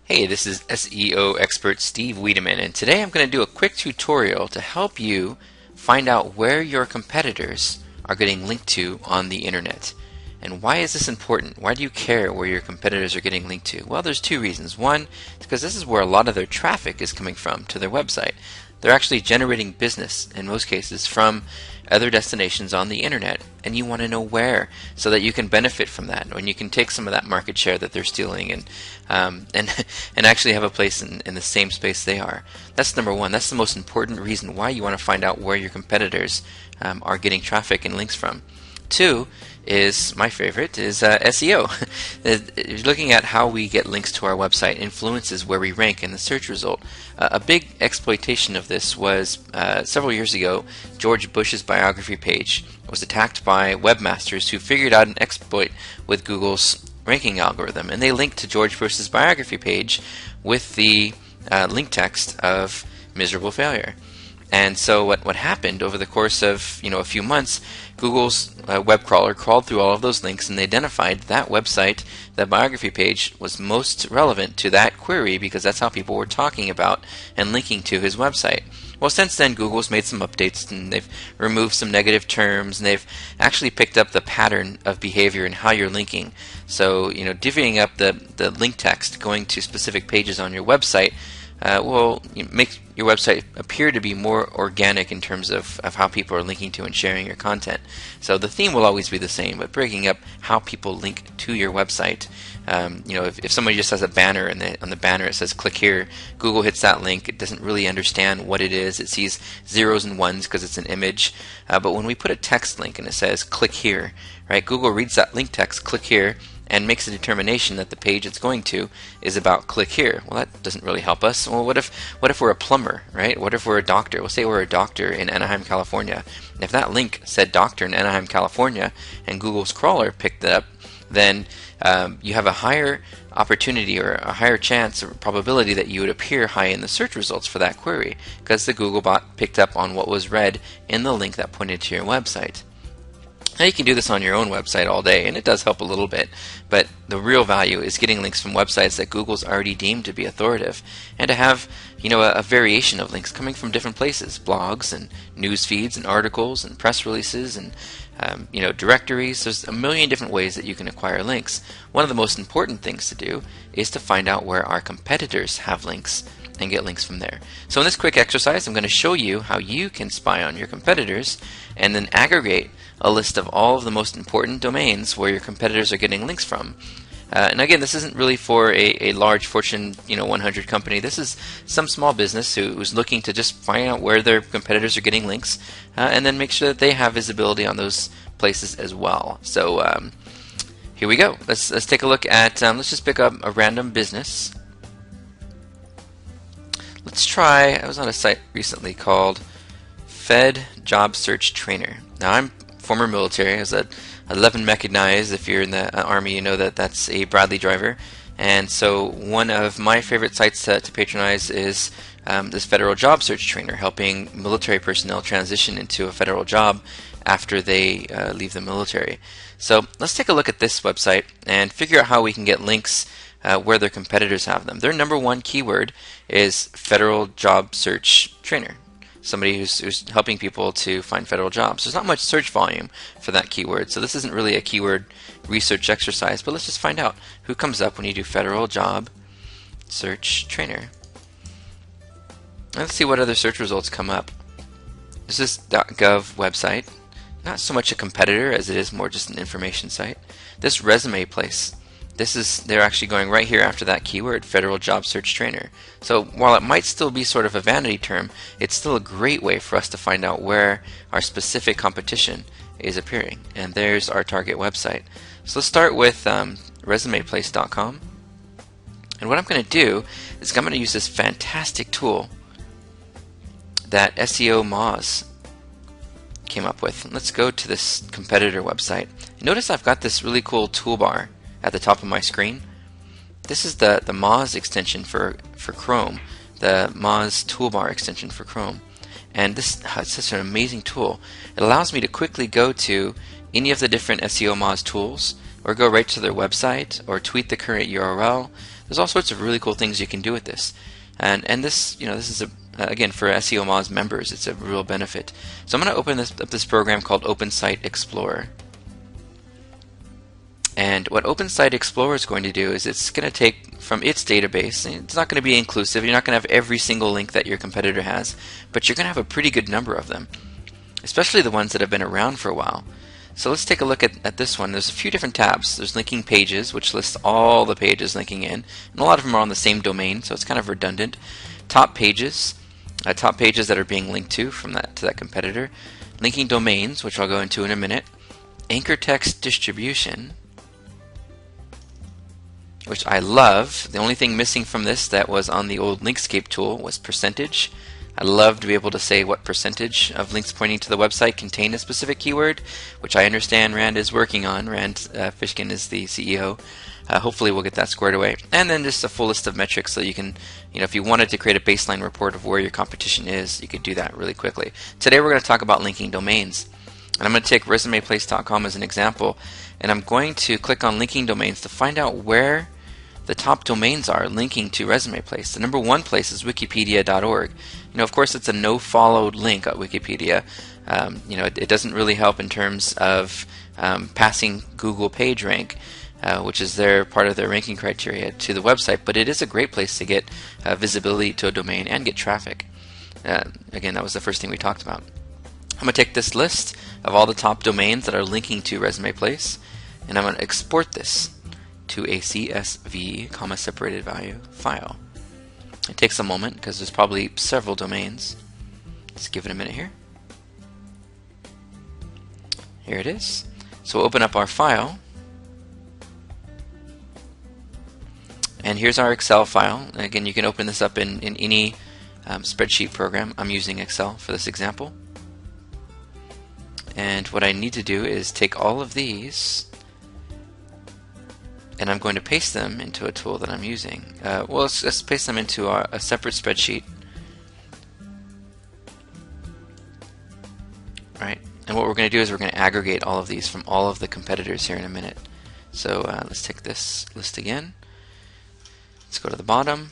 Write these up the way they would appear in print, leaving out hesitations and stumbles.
Hey, this is SEO expert Steve Wiedemann, and today I'm going to do a quick tutorial to help you find out where your competitors are getting linked to on the internet. And why is this important? Why do you care where your competitors are getting linked to? Well, there's two reasons. One, because this is where a lot of their traffic is coming from to their website. They're actually generating business in most cases from other destinations on the internet, and you want to know where so that you can benefit from that, and you can take some of that market share that they're stealing and actually have a place in the same space they are. That's number one. That's the most important reason why you want to find out where your competitors are getting traffic and links from. Two is my favorite is SEO. Looking at how we get links to our website influences where we rank in the search result. A big exploitation of this was several years ago. George Bush's biography page was attacked by webmasters who figured out an exploit with Google's ranking algorithm, and they linked to George Bush's biography page with the link text of miserable failure. And so what happened over the course of a few months, Google's web crawler crawled through all of those links and they identified that website, that biography page, was most relevant to that query because that's how people were talking about and linking to his website. Well, since then, Google's made some updates and they've removed some negative terms and they've actually picked up the pattern of behavior and how you're linking. So, divvying up the link text going to specific pages on your website will make your website appear to be more organic in terms of how people are linking to and sharing your content. So the theme will always be the same, but breaking up how people link to your website. If somebody just has a banner and on the banner it says click here, Google hits that link. It doesn't really understand what it is. It sees zeros and ones because it's an image. But when we put a text link and it says click here, right? Google reads that link text, click here, and makes a determination that the page it's going to is about click here. Well, that doesn't really help us. Well, what if we're a plumber, right? What if we're a doctor? We'll say we're a doctor in Anaheim, California. If that link said doctor in Anaheim, California, and Google's crawler picked it up, then you have a higher opportunity or a higher chance or probability that you would appear high in the search results for that query because the Google bot picked up on what was read in the link that pointed to your website. Now you can do this on your own website all day, and it does help a little bit, but the real value is getting links from websites that Google's already deemed to be authoritative, and to have a variation of links coming from different places, blogs and news feeds and articles and press releases and directories. There's a million different ways that you can acquire links. One of the most important things to do is to find out where our competitors have links and get links from there. So in this quick exercise, I'm going to show you how you can spy on your competitors and then aggregate a list of all of the most important domains where your competitors are getting links from. And again, this isn't really for a large Fortune 100 company. This is some small business who's looking to just find out where their competitors are getting links and then make sure that they have visibility on those places as well. So here we go. Let's take a look at, let's just pick up a random business. Let's try, I was on a site recently called Fed Job Search Trainer. Now I'm former military. I was at 11 mechanized. If you're in the Army, you know that that's a Bradley driver. And so one of my favorite sites to patronize is this Federal Job Search Trainer, helping military personnel transition into a federal job after they leave the military. So let's take a look at this website and figure out how we can get links where their competitors have them. Their number one keyword is Federal Job Search Trainer. Somebody who's helping people to find federal jobs. There's not much search volume for that keyword, so this isn't really a keyword research exercise, but let's just find out who comes up when you do Federal Job Search Trainer. Let's see what other search results come up. This is .gov website. Not so much a competitor as it is more just an information site. This resume place. They're actually going right here after that keyword, Federal Job Search Trainer. So while it might still be sort of a vanity term, it's still a great way for us to find out where our specific competition is appearing. And there's our target website. So let's start with resumeplace.com. And what I'm going to do is I'm going to use this fantastic tool that SEO Moz came up with. Let's go to this competitor website. Notice I've got this really cool toolbar at the top of my screen. This is the Moz extension for Chrome, the Moz toolbar extension for Chrome. And this is such an amazing tool. It allows me to quickly go to any of the different SEO Moz tools, or go right to their website, or tweet the current URL. There's all sorts of really cool things you can do with this. And this, this is again, for SEO Moz members, it's a real benefit. So I'm going to open up this program called Open Site Explorer. And what Open Site Explorer is going to do is it's going to take from its database, and it's not going to be inclusive, you're not going to have every single link that your competitor has, but you're going to have a pretty good number of them, especially the ones that have been around for a while. So let's take a look at this one. There's a few different tabs. There's linking pages, which lists all the pages linking in, and a lot of them are on the same domain, so it's kind of redundant. Top pages that are being linked to that competitor. Linking domains, which I'll go into in a minute. Anchor text distribution, which I love. The only thing missing from this that was on the old Linkscape tool was percentage. I love to be able to say what percentage of links pointing to the website contain a specific keyword, which I understand Rand is working on. Rand Fishkin is the CEO. Hopefully we'll get that squared away. And then just a full list of metrics so you can, if you wanted to create a baseline report of where your competition is, you could do that really quickly. Today we're going to talk about linking domains. And I'm going to take resumeplace.com as an example, and I'm going to click on linking domains to find out where the top domains are linking to Resume Place. The number one place is wikipedia.org. Of course, it's a no-followed link at Wikipedia. It doesn't really help in terms of passing Google PageRank, which is part of their ranking criteria, to the website, but it is a great place to get visibility to a domain and get traffic. Again, that was the first thing we talked about. I'm going to take this list of all the top domains that are linking to Resume Place, and I'm going to export this to a CSV, comma separated value file. It takes a moment because there's probably several domains. Let's give it a minute here. Here it is. So we'll open up our file, and here's our Excel file. Again, you can open this up in any spreadsheet program. I'm using Excel for this example. And what I need to do is take all of these, and I'm going to paste them into a tool that I'm using. Let's paste them into a separate spreadsheet. Right, and what we're going to do is we're going to aggregate all of these from all of the competitors here in a minute. So let's take this list again. Let's go to the bottom.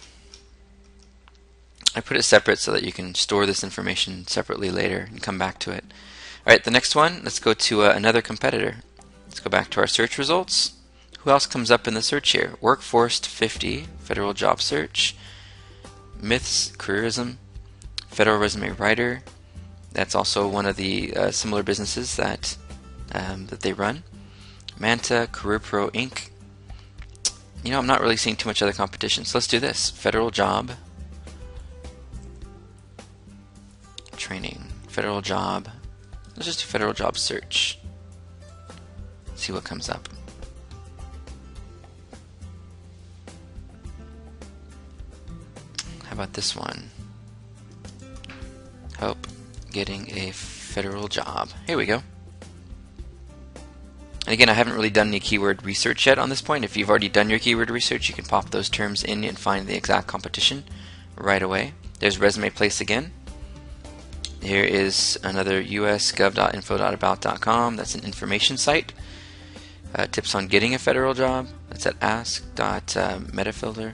I put it separate so that you can store this information separately later and come back to it. Alright, the next one, let's go to another competitor. Let's go back to our search results. Who else comes up in the search here? Workforce 50, Federal Job Search, Myths, Careerism, Federal Resume Writer. That's also one of the similar businesses that they run. Manta, Career Pro Inc. I'm not really seeing too much other competition, so let's do this. Federal Job Training, Federal Job. Let's just do Federal Job Search. See what comes up. How about this one? Help getting a federal job. Here we go. And again, I haven't really done any keyword research yet on this point. If you've already done your keyword research, you can pop those terms in and find the exact competition right away. There's Resume Place again. Here is another usgov.info.about.com. That's an information site. Tips on getting a federal job. That's at ask.metafilter.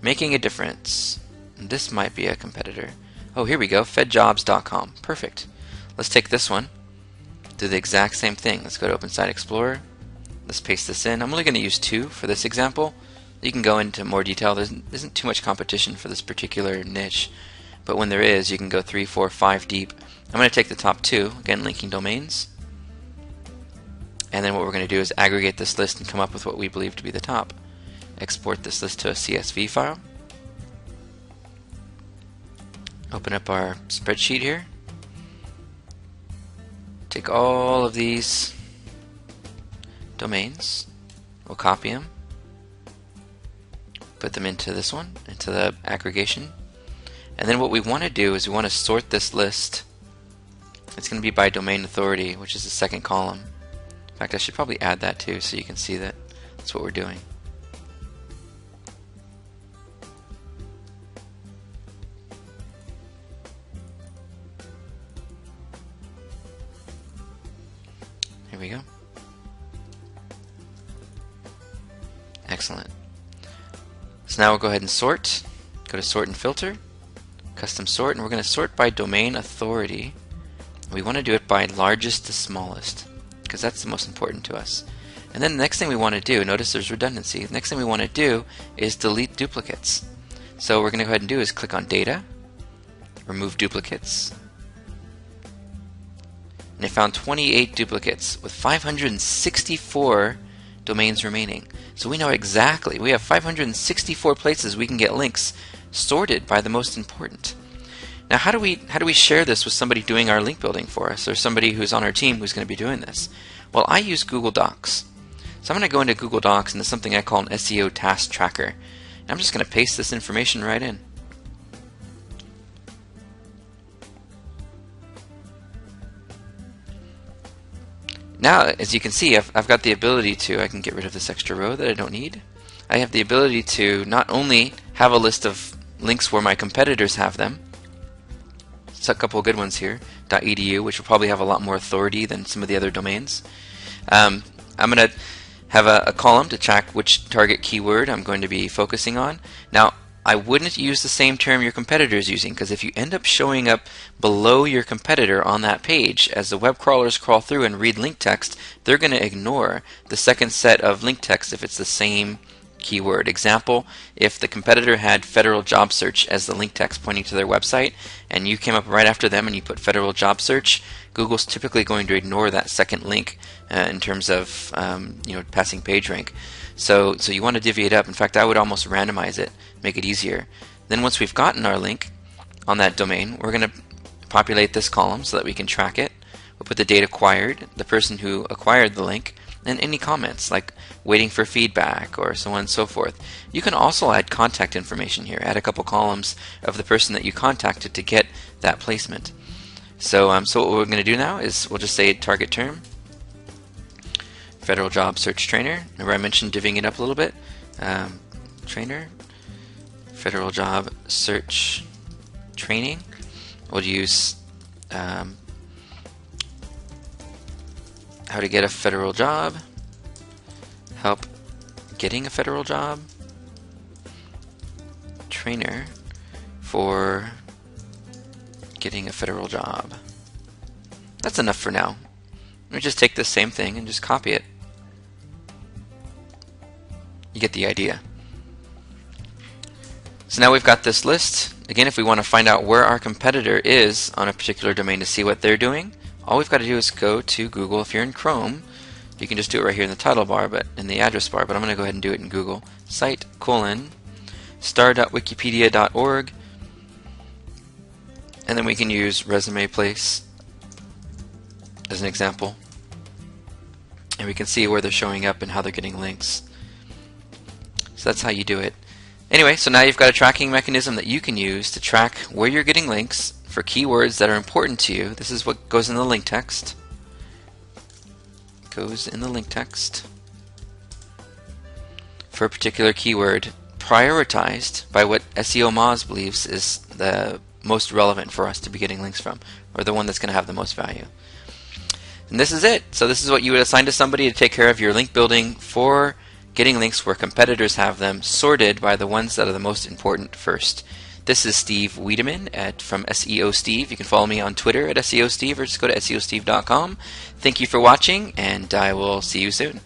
Making a difference. This might be a competitor. Oh, here we go. fedjobs.com. Perfect. Let's take this one. Do the exact same thing. Let's go to Open Site Explorer. Let's paste this in. I'm only going to use 2 for this example. You can go into more detail. There isn't too much competition for this particular niche, but when there is, you can go 3, 4, 5 deep. I'm going to take the top 2, again, linking domains, and then what we're going to do is aggregate this list and come up with what we believe to be the top. Export this list to a CSV file. Open up our spreadsheet here. Take all of these domains, we'll copy them, put them into this one, into the aggregation, and then what we want to do is we want to sort this list. It's going to be by domain authority, which is the second column. In fact, I should probably add that too so you can see that that's what we're doing. Here we go. Excellent. So now we'll go ahead and sort. Go to sort and filter, custom sort, and we're going to sort by domain authority. We want to do it by largest to smallest because that's the most important to us. And then the next thing we want to do, notice there's redundancy. The next thing we want to do is delete duplicates. So what we're going to go ahead and do is click on data, remove duplicates. And I found 28 duplicates with 564 domains remaining. So we know exactly, we have 564 places we can get links sorted by the most important. Now how do we share this with somebody doing our link building for us, or somebody who's on our team who's going to be doing this? Well, I use Google Docs. So I'm going to go into Google Docs into something I call an SEO task tracker. And I'm just going to paste this information right in. Now, as you can see, I've got the ability to, I can get rid of this extra row that I don't need. I have the ability to not only have a list of links where my competitors have them, it's a couple of good ones here, .edu, which will probably have a lot more authority than some of the other domains. I'm going to have a column to track which target keyword I'm going to be focusing on. Now, I wouldn't use the same term your competitor is using, because if you end up showing up below your competitor on that page, as the web crawlers crawl through and read link text, they're going to ignore the second set of link text if it's the same keyword. Example, if the competitor had federal job search as the link text pointing to their website, and you came up right after them and you put federal job search, Google's typically going to ignore that second link in terms of passing page rank. So you want to divvy it up. In fact, I would almost randomize it, make it easier. Then once we've gotten our link on that domain, we're going to populate this column so that we can track it. We'll put the date acquired, the person who acquired the link, and any comments like waiting for feedback or so on and so forth. You can also add contact information here. Add a couple columns of the person that you contacted to get that placement. So what we're going to do now is we'll just say target term, federal job search trainer. Remember I mentioned divvying it up a little bit. Trainer, federal job search training. We'll use how to get a federal job, help getting a federal job, trainer for getting a federal job. That's enough for now. Let me just take this same thing and just copy it. You get the idea. So now we've got this list. Again, if we want to find out where our competitor is on a particular domain to see what they're doing, all we've got to do is go to Google. If you're in Chrome, you can just do it right here in the title bar, but in the address bar, but I'm going to go ahead and do it in Google. site:*star.wikipedia.org, and then we can use resume place as an example, and we can see where they're showing up and how they're getting links. So that's how you do it. Anyway, so now you've got a tracking mechanism that you can use to track where you're getting links for keywords that are important to you. This is what goes in the link text. Goes in the link text for a particular keyword, prioritized by what SEO Moz believes is the most relevant for us to be getting links from, or the one that's going to have the most value. And this is it. So this is what you would assign to somebody to take care of your link building for getting links where competitors have them, sorted by the ones that are the most important first. This is Steve Wiedemann from SEO Steve. You can follow me on Twitter at SEO Steve, or just go to SEOsteve.com. Thank you for watching, and I will see you soon.